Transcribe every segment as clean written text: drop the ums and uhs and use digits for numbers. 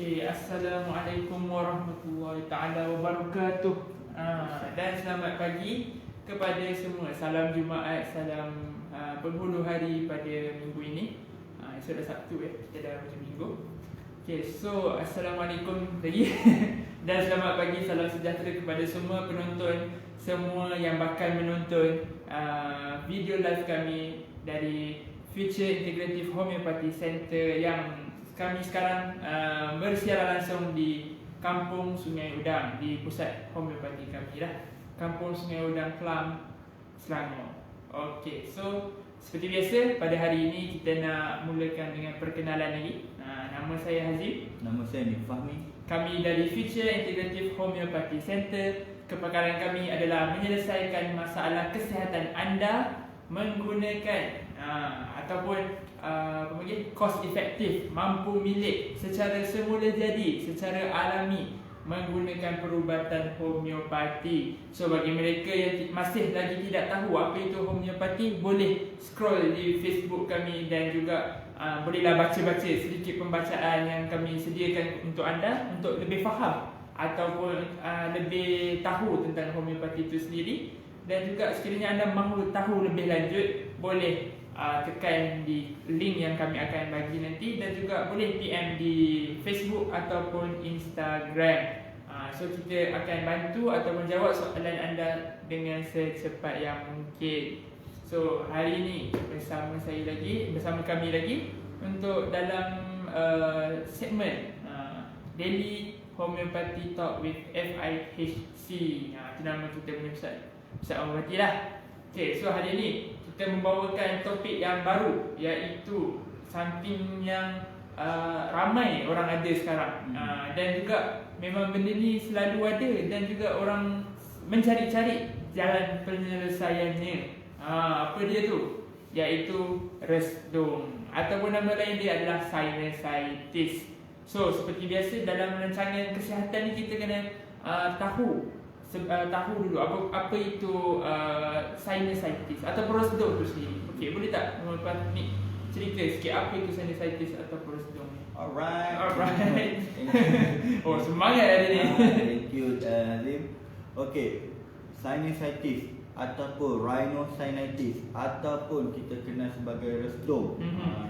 Okay, Assalamualaikum warahmatullahi taala wabarakatuh. Dan selamat pagi kepada semua. Salam Jumaat, salam penghulu hari pada minggu ini. Esok dah Sabtu kita dah macam minggu. Okay, so Assalamualaikum lagi. Dan selamat pagi, salam sejahtera kepada semua penonton, semua yang bakal menonton video live kami dari Future Integrative Homeopathy Center yang kami sekarang bersiaran langsung di Kampung Sungai Udang, di pusat homeopati kami lah, Kampung Sungai Udang, Kelang, Selangor. Okey, so seperti biasa pada hari ini kita nak mulakan dengan perkenalan lagi. Nama saya Hazim. Nama saya Nik Fahmi. Kami dari Future Integrative Homeopathy Center. Kepakaran kami adalah menyelesaikan masalah kesihatan anda menggunakan ataupun cost efektif, mampu milik secara semula jadi, secara alami menggunakan perubatan homeopati. So bagi mereka yang masih lagi tidak tahu apa itu homeopati, boleh scroll di Facebook kami dan juga bolehlah baca-baca sedikit pembacaan yang kami sediakan untuk anda untuk lebih faham ataupun lebih tahu tentang homeopati itu sendiri. Dan juga sekiranya anda mahu tahu lebih lanjut, boleh tekan di link yang kami akan bagi nanti, dan juga boleh PM di Facebook ataupun Instagram. So kita akan bantu ataupun jawab soalan anda dengan secepat yang mungkin. So hari ini bersama kami lagi untuk dalam segmen Daily Homeopathy Talk with FIHC. Itu nama kita punya pusat homeopati lah. Okay, so hari ini kita membawakan topik yang baru, iaitu something yang ramai orang ada sekarang, dan juga memang benda ni selalu ada dan juga orang mencari-cari jalan penyelesaiannya. Apa dia tu? Iaitu resdung, ataupun nama lain dia adalah sinusitis. So seperti biasa dalam rancangan kesihatan ni kita kena tahu dulu apa itu sinusitis atau resdung tu sendiri. Okey, boleh tak Nik cerita sikit apa itu sinusitis atau resdung ni? Alright. Oh, semangat hari ni. Thank you, Azim. Okey, sinusitis ataupun rhinosinusitis ataupun kita kenal sebagai resdung.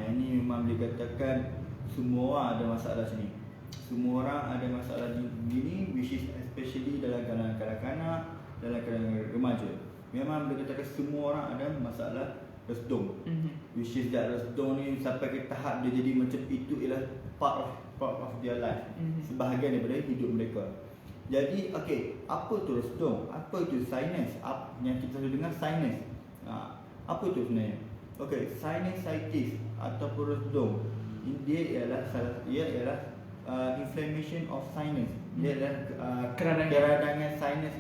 Yang ni memang boleh katakan semua orang ada masalah sini. Semua orang ada masalah gini, which is especially dalam kalangan kanak-kanak, dalam kalangan remaja. Memang boleh katakan semua orang ada masalah resdung. Which is that resdung ni sampai ke tahap dia jadi macam itu ialah part of their life. Sebahagian daripada hidup mereka. Jadi okey, apa tu resdung? Apa tu sinus? Yang kita selalu dengar sinus. Apa tu sebenarnya? Okey, sinusitis ataupun resdung, dia ialah inflammation of sinus. Dia adalah keradangan sinus.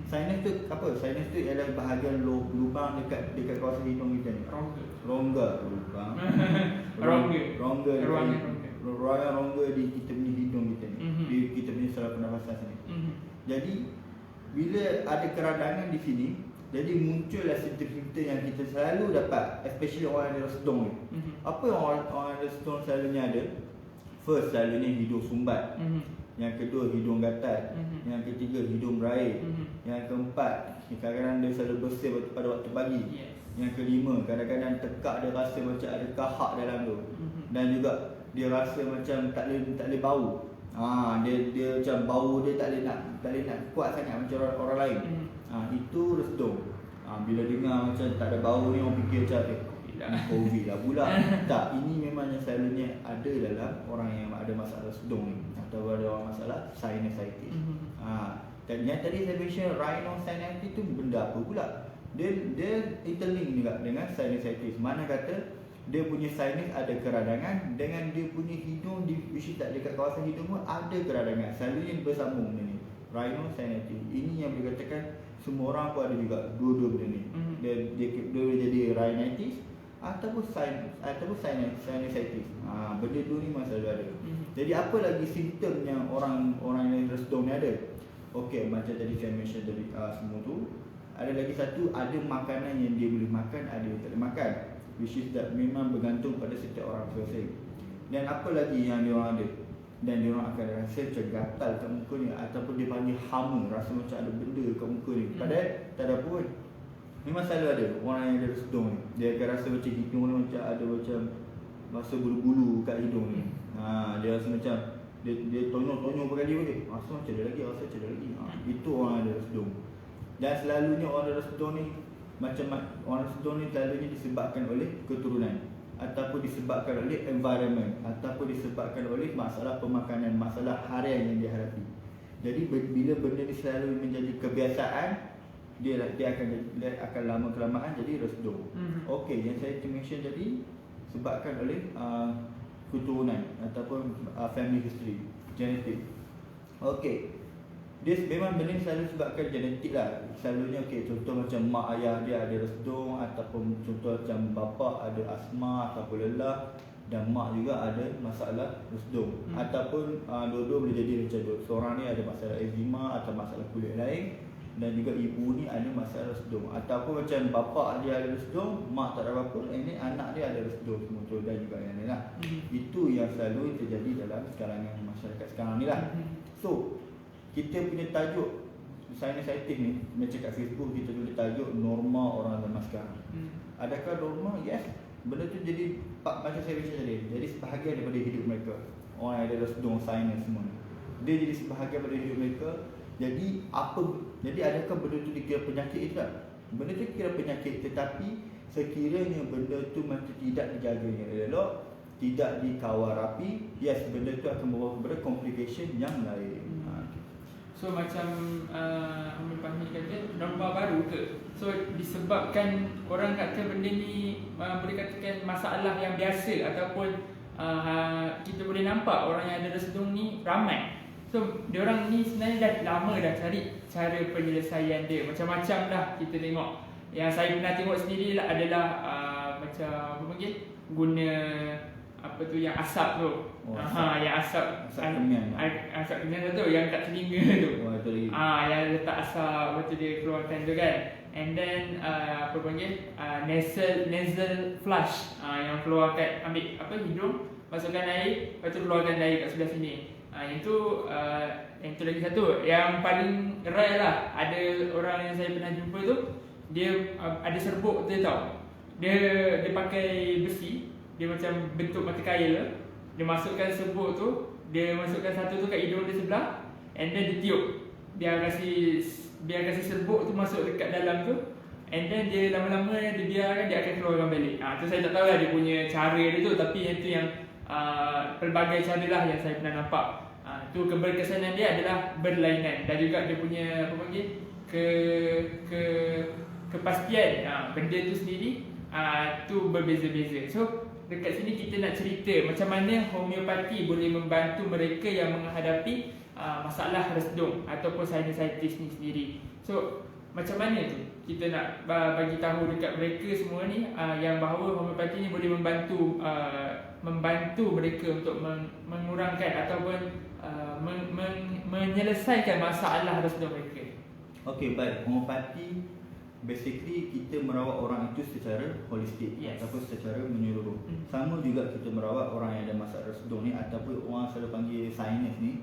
Sinus tu apa? Sinus tu ialah bahagian lubang dekat kawasan hidung kita ni. Rongga di kita punya hidung kita ni. Di kita punya saluran pernafasan sini. Jadi bila ada keradangan di sini, jadi muncullah simptom-simptom yang kita selalu dapat, especially orang yang ada resdung ni. Apa yang orang ada resdung selalunya ada? First, selalunya hidung sumbat. Yang kedua, hidung gatal. Yang ketiga, hidung berair. Yang keempat, kadang-kadang dia selalu bersih pada waktu pagi. Yang kelima, kadang-kadang tekak dia rasa macam ada kahak dalam tu. Dan juga dia rasa macam tak boleh bau. Dia macam bau dia tak boleh nak kuat sangat macam orang lain. Itu resdung. Bila dengar macam tak ada bau ni, orang fikir macam COVID lah pula. Tak, ini memang yang selalunya ada dalam orang yang ada masalah resdung ni, atau ada orang masalah sinusitis. Dan yang tadi saya mention rhinosinusitis tu benda apa pula? Dia interlink juga dengan sinusitis. Mana kata dia punya sinus ada keradangan dengan dia punya hidung which tak dekat kawasan hidung pun ada keradangan. Selalunya bersambung benda ni. Rhinosinusitis. Ini yang boleh katakan semua orang pun ada juga dua-dua benda ni. Dia jadi rhinitis ataupun sinusitis. Benda dua ni masih selalu ada. Jadi apa lagi simptom yang orang yang resdung ni ada? Okey, macam tadi saya mention tadi semua tu. Ada lagi satu, ada makanan yang dia boleh makan, ada yang tak boleh makan. Which is that memang bergantung pada setiap orang masing-masing. Dan apa lagi yang diorang ada, dan diorang akan rasa macam gatal kat muka ni, ataupun dia panggil hama, rasa macam ada benda kat muka ni. Padahal tak ada apa pun. Memang selalu ada orang yang ada sedung ni, dia akan rasa macam hidung ni macam ada macam rasa bulu-bulu kat hidung ni. Dia rasa macam dia tonyong-tonyong berkali pun dia rasa macam ada lagi, rasa macam ada lagi. Itu orang yang ada sedung. Dan selalunya orang ada sedung ni, macam orang sedung ni selalunya disebabkan oleh keturunan, ataupun disebabkan oleh environment, ataupun disebabkan oleh masalah pemakanan, masalah harian yang dihadapi. Jadi bila benda ni selalu menjadi kebiasaan, dia akan lama kelamaan jadi resdung. Okey, yang saya mention tadi sebabkan oleh keturunan ataupun family history, genetik. Okey, dia memang benda ni selalu sebabkan genetik lah. Selalunya contoh macam mak ayah dia ada resdung, ataupun contoh macam bapa ada asma ataupun lelah, dan mak juga ada masalah resdung. Ataupun dua-dua boleh jadi macam seorang ni ada masalah eczema atau masalah kulit lain, dan juga ibu ni ada masalah resdung. Ataupun macam bapa dia ada resdung, mak tak ada apa-apa, ini anak dia ada resdung semua, dan juga yang lain lah. Itu yang selalu terjadi dalam kalangan masyarakat sekarang ni lah. So kita punya tajuk sinusitis ni, macam kat Facebook kita tulis tajuk norma orang zaman sekarang. Adakah norma? Yes. Benda tu jadi macam saya bincang tadi, jadi sebahagian daripada hidup mereka. Orang yang ada resdung, sinus semua ni, dia jadi sebahagian daripada hidup mereka. Jadi adakah benda tu dikira penyakit itu tak? Benda tu kira penyakit, tetapi sekiranya benda tu macam tidak dijaganya elok, tidak dikawal rapi, yes, benda tu akan membawa kepada complication yang lain. So macam Amir Fahmi kata, norma baru ke? So disebabkan orang kata benda ni boleh katakan masalah yang biasa, ataupun kita boleh nampak orang yang ada resdung ni ramai. So diorang ni sebenarnya dah lama dah cari cara penyelesaian dia. Macam-macam dah kita tengok. Yang saya pernah tengok sendiri adalah macam apa panggil, guna apa tu yang asap tu. Yang asap kenyang. Asap kenyang tu yang kat telinga tu. Yang letak asap macam dia keluarkan tu kan. And then apa panggil, nasal flush, yang keluarkan, ambil apa hidung, masukkan air, lepas tu keluarkan air kat sebelah sini. Yang tu lagi satu yang paling rare lah. Ada orang yang saya pernah jumpa tu, dia ada serbuk tu tau. Dia pakai besi, dia macam bentuk mata kail. Dia masukkan serbuk tu, dia masukkan satu tu kat hidung dia sebelah, and then dia tiup. Dia kasi serbuk tu masuk dekat dalam tu, and then dia lama-lama dia biarkan, dia akan keluarkan balik. Tu saya tak tahu lah dia punya cara dia tu, tapi yang tu yang pelbagai cara lah yang saya pernah nampak. Tu keberkesanan dia adalah berlainan, dan juga dia punya apa panggil, kepastian benda tu sendiri tu berbeza-beza. So dekat sini kita nak cerita macam mana homeopati boleh membantu mereka yang menghadapi masalah resdung ataupun sinusitis ni sendiri. So macam mana tu kita nak bagi tahu dekat mereka semua ni yang bahawa homeopati ni boleh membantu mereka untuk mengurangkan ataupun menyelesaikan masalah resdung mereka. Okey, baik. Homeopati basically kita merawat orang itu secara holistik, yes, ataupun secara menyeluruh. Sama juga kita merawat orang yang ada masalah resdung ni, ataupun orang selalu panggil sinus ni,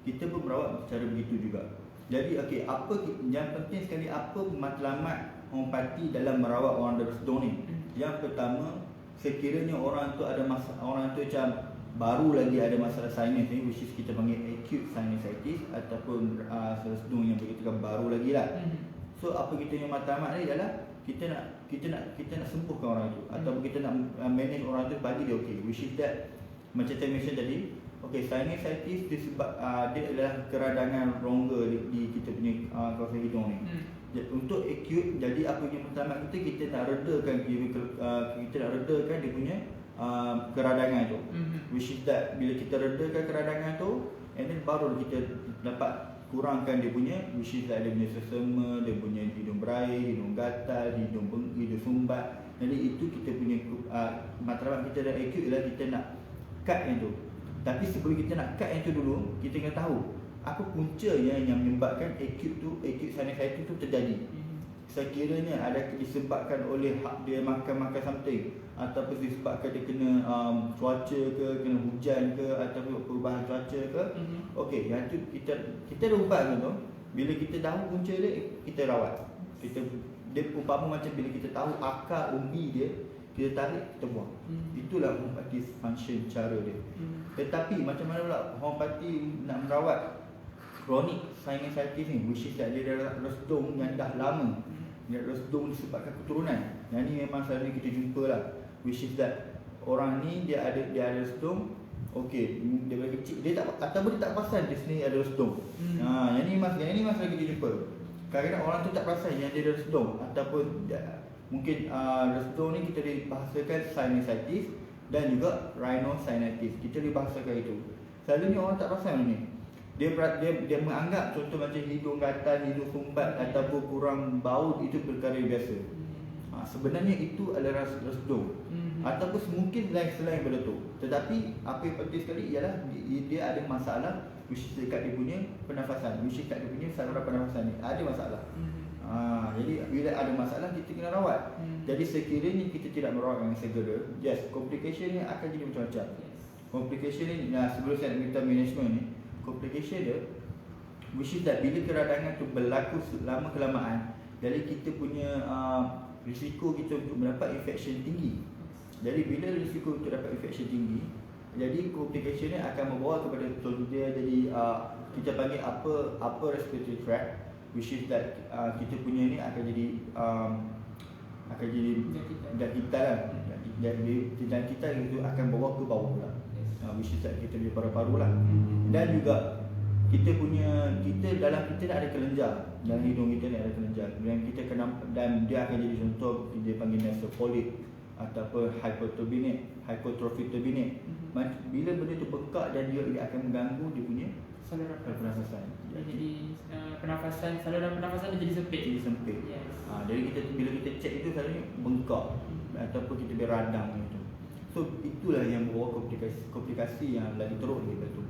kita pun merawat secara begitu juga. Jadi okey, apa yang penting sekali, apa matlamat homeopati dalam merawat orang ada resdung ni? Yang pertama, sekiranya orang tu ada orang tu macam baru lagi ada masalah sinus ni, which is kita panggil acute sinusitis, ataupun resdung yang begitu baru lagi lah. So apa kita yang matlamat ni adalah kita nak sembuhkan orang itu, ataupun kita nak manage orang tu bagi dia okey, which is that macam saya mention tadi. Okey, sinusitis disebab dia adalah keradangan rongga di kita punya kawasan hidung ni. Untuk acute, jadi apa yang matlamat kita nak redakan dia punya keradangan tu, which is that bila kita redakan keradangan tu, and then baru kita dapat kurangkan dia punya, which is that dia punya sesama, dia punya hidung berair, hidung gatal, hidung sumbat. Jadi itu kita punya matlamat kita dah acute ialah kita nak cut yang tu. Tapi sebelum kita nak cut yang tu dulu, kita kena tahu apa punca yang menyebabkan acute sinusitis tu terjadi. sekiranya ada disebabkan oleh dia makan something, ataupun disebabkan dia kena cuaca ke, kena hujan ke, ataupun perubahan cuaca ke, okey, yang tu kita ada ubat tu. Bila kita tahu punca dia, kita rawat. Dia umpama macam bila kita tahu akar umbi dia, kita tarik, kita buang. Itulah homeopathy function, cara dia. Tetapi macam mana pula homeopathy nak merawat chronic sinusitis ni, which is that dia ada resdung yang dah lama. Dia ada resdung disebabkan keturunan. Yang ni memang selalu kita jumpa lah, which is that orang ni dia ada resdung. Okey, dia bagi kecil, dia tak, ataupun dia tak perasan dia sendiri ada resdung. Yang ni memang selalu kita jumpa. Kadang-kadang orang tu tak perasan yang dia ada resdung, ataupun mungkin resdung ni kita dibahasakan sinusitis dan juga rhinosinusitis. Kita dibahasakan itu. Selalunya orang tak perasan ni. Dia menganggap contoh macam hidung gatal, hidung sumbat ataupun kurang bau itu perkara yang biasa. Sebenarnya itu adalah resdung. Ataupun mungkin selain daripada tu. Tetapi apa yang penting sekali ialah dia ada masalah, which is dekat dia punya pernafasan, which is dekat dia punya saluran pernafasan ni ada masalah. Jadi bila ada masalah, kita kena rawat. Jadi sekiranya kita tidak merawat dengan segera, yes, complication ni akan jadi macam-macam. Complication ni, sebelum saya nak minta management ni, complication dia, which is that bila keradangan tu berlaku lama kelamaan, jadi kita punya risiko kita untuk mendapat infection tinggi. Jadi bila risiko untuk dapat infection tinggi, jadi complication ni akan membawa kepada contoh dia jadi kita panggil upper respiratory tract, which is that kita punya ni akan jadi jangkitan lah. Dan kita itu akan bawa ke bawah pula, which is that kita punya paru-paru lah. Dan juga kita dalam kita ada kelenjar, dalam hidung kita ni ada kelenjar, dan dia akan jadi contoh dia panggil nasal polyp ataupun hypertrophic turbinate. Bila benda tu pekak dan dia akan mengganggu dia punya saluran pernafasan. Jadi saluran pernafasan dia jadi sempit. Yes. Jadi bila kita cek itu selalunya bengkak ataupun kita beradang itu. So itulah yang membawa komplikasi yang lagi teruk daripada tu.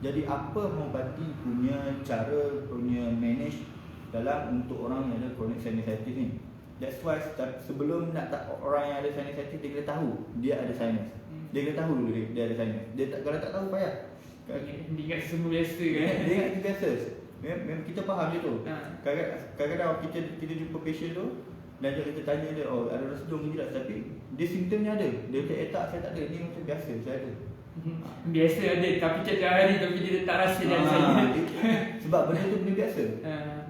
Jadi apa homeopathy punya cara punya manage dalam untuk orang yang ada chronic sinusitis ni. That's why sebelum nak orang yang ada sinusitis, dia kena tahu dia ada sinus. Dia kena tahu dulu dia ada sinus. Kalau tak tahu payah. Dia ingat semua biasa kan? Dia ingat itu biasa. Memang kita faham je tu. Kadang-kadang kita jumpa patient tu dan kita tanya dia, oh ada resdung ke tidak, tapi dia simptomnya ada. Dia kata tak, saya tak ada. Ni macam biasa, saya ada. Biasa ada, tapi tiap hari tapi dia tak rasa dia ada sinus. Sebab benda tu benda biasa.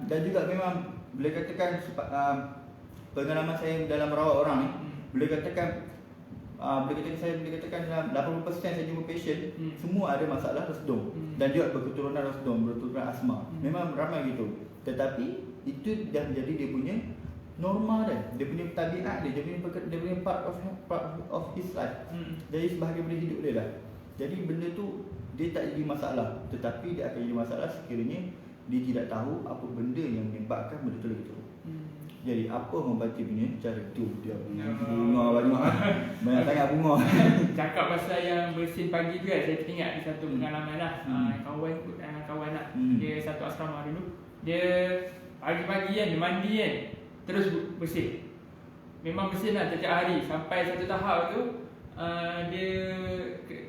Dan juga memang boleh katakan pengalaman saya dalam merawat orang ni, boleh katakan dalam 80% saya jumpa patient semua ada masalah resdung dan juga berketurunan resdung, berketurunan asma. Memang ramai gitu. Tetapi itu dah menjadi dia punya normal dia punya tabiat dia punya part of his life. Jadi sebahagian daripada hidup dia dah. Jadi benda tu dia tak jadi masalah, tetapi dia akan jadi masalah sekiranya dia tidak tahu apa benda yang menyebabkan benda tu lagi teruk. Jadi apa mengobati punya cara tu dia bunga banyak sangat bunga. Cakap pasal yang bersin pagi tu kan, saya teringat di satu pengalaman lah. Kawan lah, dia satu asrama dulu. Dia pagi-pagi kan, dia mandi kan, terus bersin. Memang bersin lah setiap hari. Sampai satu tahap tu dia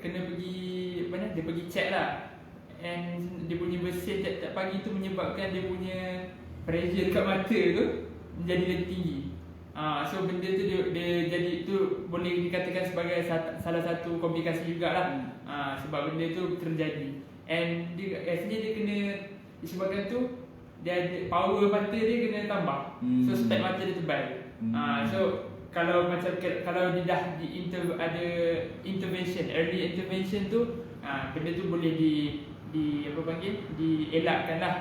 kena pergi mana? Dia pergi check lah. And dia punya bersin tiap-tiap pagi tu menyebabkan dia punya pressure dekat mata tu menjadi lebih tinggi. So benda tu dia jadi tu boleh dikatakan sebagai salah satu komplikasi jugalah. Sebab benda tu terjadi. And dia dia kena disebabkan tu dia power mata dia kena tambah. So spek mata dia tebal. So kalau dia dah ada intervention, early intervention tu, benda tu boleh dielakkan lah.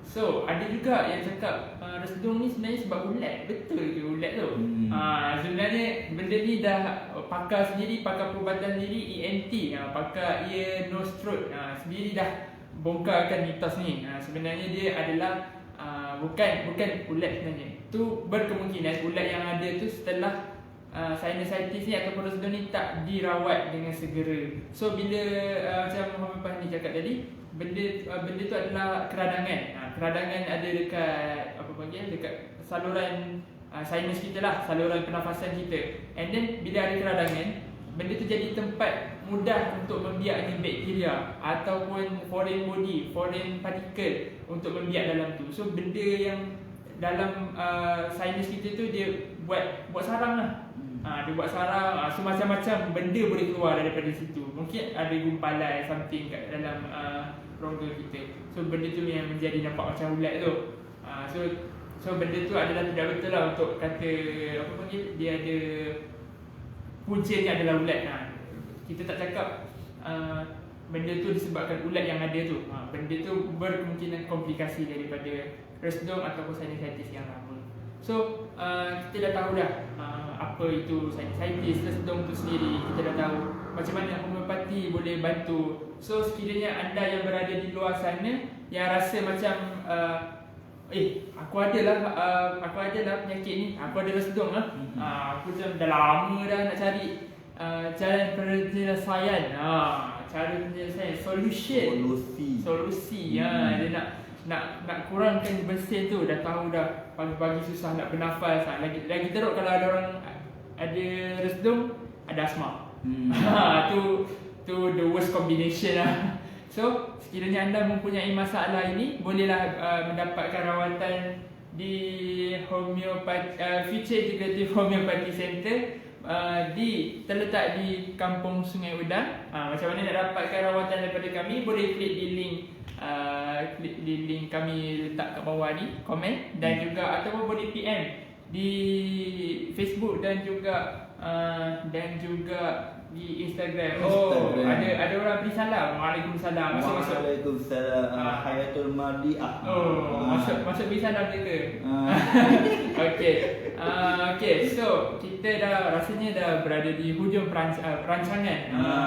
So ada juga yang cakap resdung ni sebenarnya sebab ulat. Betul ke ulat tu? Sebenarnya benda ni dah pakar perubatan sendiri, ENT, pakar ear, nose, throat sendiri dah bongkarkan mitos ni. Sebenarnya dia adalah bukan ulat sebenarnya. Tu berkemungkinan ulat yang ada tu setelah sinusitis ni ataupun resdung ni tak dirawat dengan segera. So bila macam Muhammad Fahmi cakap tadi, benda tu adalah keradangan. Keradangan ada dekat panggil, dekat saluran sinus kita lah, saluran pernafasan kita. And then bila ada keradangan, benda tu jadi tempat mudah untuk membiaknya bakteria ataupun foreign body, foreign particle untuk membiak dalam tu. So benda yang dalam sinus kita tu dia buat sarang lah. Dia buat sarang, so macam-macam benda boleh keluar daripada situ. Mungkin ada gumpalan something kat dalam rongga kita. So benda tu yang menjadi nampak macam ulat tu. So benda tu adalah tidak betul lah untuk kata apa panggil, dia ada puncanya adalah ulat. Kita tak cakap benda tu disebabkan ulat yang ada tu. Benda tu berkemungkinan komplikasi daripada resdung ataupun sinusitis yang lama. So kita dah tahu dah apa itu sinusitis, resdung tu sendiri. Kita dah tahu macam mana homeopati boleh bantu. So sekiranya anda yang berada di luar sana yang rasa macam aku ada lah penyakit ni, aku ada resdung lah. Aku macam dah lama dah nak cari jalan penyelesaian, cara penyelesaian, solusi. Dia nak kurangkan bersin tu. Dah tahu dah pagi-pagi susah nak bernafas, lagi teruk kalau ada orang ada resdung, ada asma. Tu the worst combination lah. So sekiranya anda mempunyai masalah ini, bolehlah mendapatkan rawatan di Future Integrative Homeopathy Center. Terletak di Kampung Sungai Udang. Macam mana nak dapatkan rawatan daripada kami? Boleh klik di link kami letak kat bawah ni, komen, dan juga ataupun boleh PM di Facebook dan juga di Instagram. Ada orang beri salam. Waalaikumsalam. Waalaikumsalam. Hayatul Mardiah. Masuk beri salam je ke? Okay, so kita rasanya dah berada di hujung perancangan.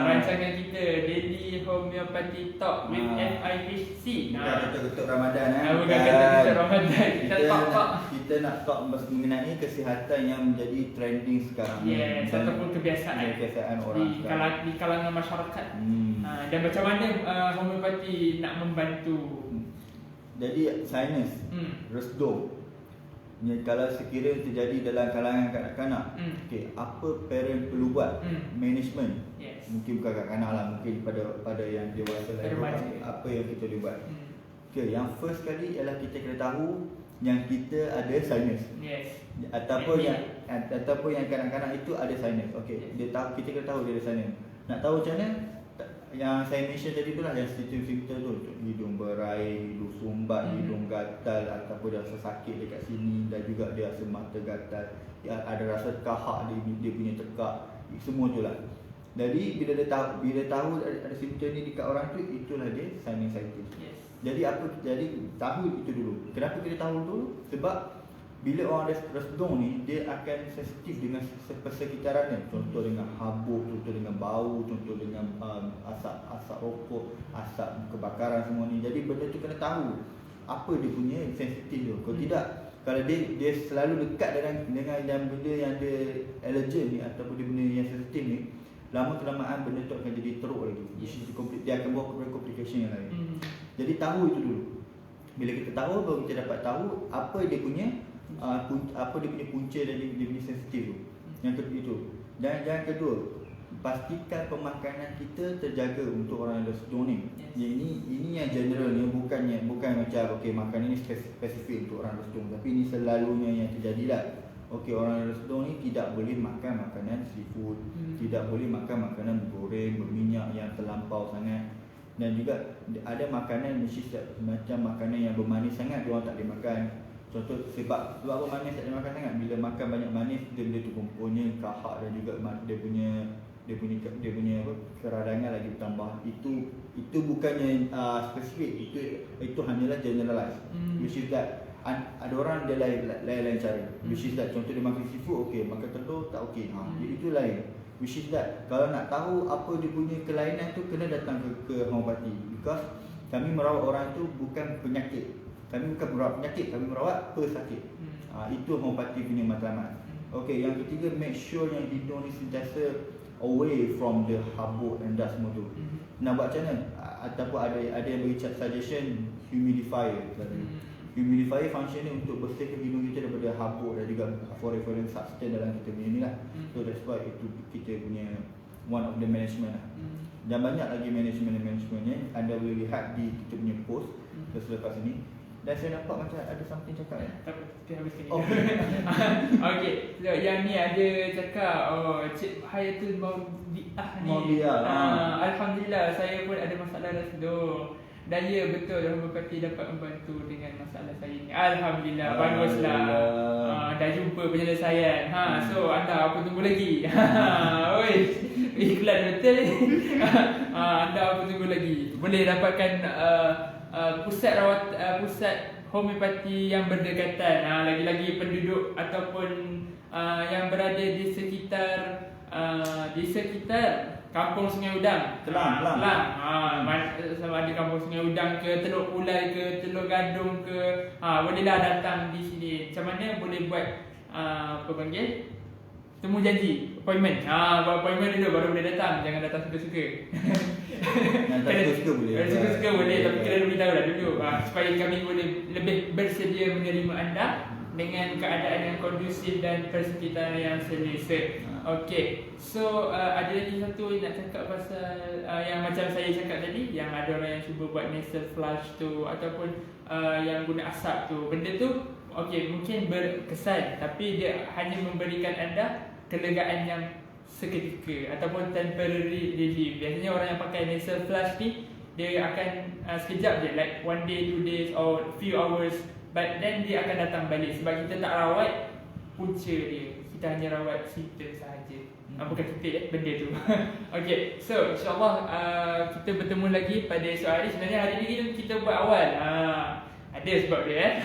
Rancangan kita Daily Homeopathy Talk with FIHC. Kita ketuk Ramadan. Bukan ketuk Ramadan. Kita nak talk mengenai kesihatan yang menjadi trending sekarang. Yes, ataupun kebiasaan orang di kalangan masyarakat. Dan macam mana homeopati nak membantu. Jadi sinus, resdung, kalau sekiranya terjadi dalam kalangan kanak-kanak, apa parent perlu buat? Management. Mungkin bukan kanak-kanak lah, mungkin pada yang dewasa lain. Apa yang kita boleh buat? Yang first kali ialah kita kena tahu yang kita ada sinus. Ataupun yang kanak-kanak itu ada sinus. Kita kena tahu dia ada sinus. Nak tahu macam mana? Yang saya mention tadi itulah yang simptom-simptom tu, hidung berai, hidung sumbat, hidung gatal, ataupun dia rasa sakit dekat sini, dan juga dia rasa mata gatal, ada rasa kahak dia punya tekak, semua tu lah. Jadi bila tahu ada simptom ni dekat orang tu, itulah dia sinusitis. Jadi tahu itu dulu. Kenapa kita tahu dulu? Sebab bila orang ada resdung ni, dia akan sensitif dengan persekitaran dia. Contoh dengan habuk, contoh dengan bau, contoh dengan asap rokok, asap kebakaran semua ni. Jadi benda tu kena tahu apa dia punya sensitif tu. Kalau tidak, kalau dia selalu dekat dengan yang benda yang ada allergen ni ataupun benda yang sensitif ni, lama-kelamaan benda tu akan jadi teruk lagi. Dia akan bawa kepada complication yang lain. Jadi tahu itu dulu. Bila kita tahu, baru kita dapat tahu apa dia punya punca dan dia punya sensitif tu. Yang itu. Dan yang kedua, pastikan pemakanan kita terjaga untuk orang yang resdung ni. Ini yang general ni, bukan macam makanan ni spesifik untuk orang resdung, tapi ini selalunya yang terjadi lah. Orang yang resdung ni tidak boleh makan makanan seafood, tidak boleh makan makanan goreng berminyak yang terlampau sangat. Dan juga ada makanan macam makanan yang bermanis sangat, dia orang tak boleh makan. Contoh sebab apa manis tak boleh makan sangat? Bila makan banyak manis, dia tu kumpulnya kahak, dan juga dia punya keradangan lagi bertambah. Itu bukannya spesifik, itu hanyalah generalize. Which is that ada orang dia lain cara. Which is that contoh dia makan seafood makan telur tak itu lain. Which is that kalau nak tahu apa dia punya kelainan tu, kena datang ke homeopati. Because kami merawat orang tu bukan penyakit. Kami bukan merawat penyakit, kami merawat pesakit. Itu homeopati punya matlamat. Yang ketiga, make sure yang hidung ni sentiasa away from the habuk and dust semua tu. Nak buat macam mana? Ataupun ada yang bagi suggestion humidifier. humidifier function ni untuk bersihkan hidung kita daripada habuk dan juga foreign substance dalam kita punya ni lah. So that's why itu kita punya one of the management lah. Dan banyak lagi management ni anda boleh lihat di kita punya post selepas ini. Dan saya nampak macam ada something cakap ya. Tak apa, kita habiskan ni. Oh. Okey, so yang ni ada cakap, Cik Hayatul Maudiah ni. Alhamdulillah, saya pun ada masalah rasa doh. Dan ya, betul, Rahman Berkati dapat membantu dengan masalah saya ni. Alhamdulillah, baguslah. Dah jumpa penyelesaian. So anda apa tunggu lagi? Oi, iklan betul ni. Anda apa tunggu lagi? Boleh dapatkan pusat homeopati yang berdekatan. Lagi-lagi penduduk ataupun yang berada di sekitar Kampung Sungai Udang. Kelang. Sama ada Kampung Sungai Udang ke, Teluk Ulai ke, Teluk Gadung ke, bolehlah datang di sini. Macam mana boleh buat apa panggil? Temu janji, appointment. Buat appointment dulu baru boleh datang. Jangan datang suka-suka. Suka-suka boleh. Suka-suka boleh, tapi kena beritahu lah dulu supaya kami boleh lebih bersedia menerima anda dengan keadaan yang kondusif dan persekitaran yang selesa. Okey, so ada lagi satu nak cakap pasal yang macam saya cakap tadi, yang ada orang yang cuba buat nasal flush tu ataupun yang guna asap tu. Benda tu okey, mungkin berkesan, tapi dia hanya memberikan anda kelegaan yang seketika ataupun temporary relief. Biasanya orang yang pakai nasal flush ni dia akan sekejap je, like 1 day, 2 days or few hours, but then dia akan datang balik sebab kita tak rawat punca dia. Kita hanya rawat simptom sahaja. Bukan kita benda tu. Okay, so insyaAllah kita bertemu lagi pada esok hari. Sebenarnya hari ni kita buat awal. Ada sebab dia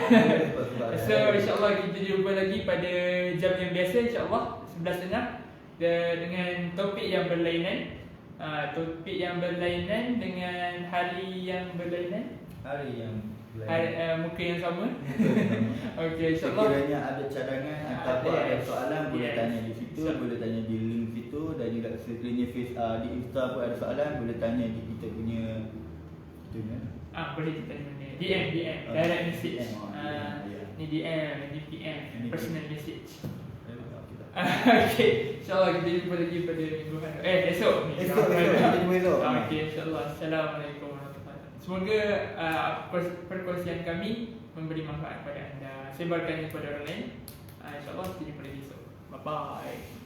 So insyaAllah kita jumpa lagi pada jam yang biasa, insyaAllah 11.30 dengan topik yang berlainan. Topik yang berlainan dengan hari yang berlainan. Muka yang sama. Okey, insyaAllah. Sekiranya ada cadangan ataupun ada soalan, boleh tanya di situ, boleh tanya di link situ. Dan juga sekiranya di Insta pun ada soalan, boleh tanya di kita punya boleh kita tanya mana? DM, direct message. Ni DM, ni PM, personal message. Okey, insyaAllah kita jumpa lagi pada minggu esok ni. Esok kita jumpa esok. Okey, insyaAllah. Assalamualaikum warahmatullahi wabarakatuh. Semoga perkongsian kami memberi manfaat kepada anda. Sebarkan kepada orang lain. InsyaAllah kita jumpa lagi esok. Bye bye.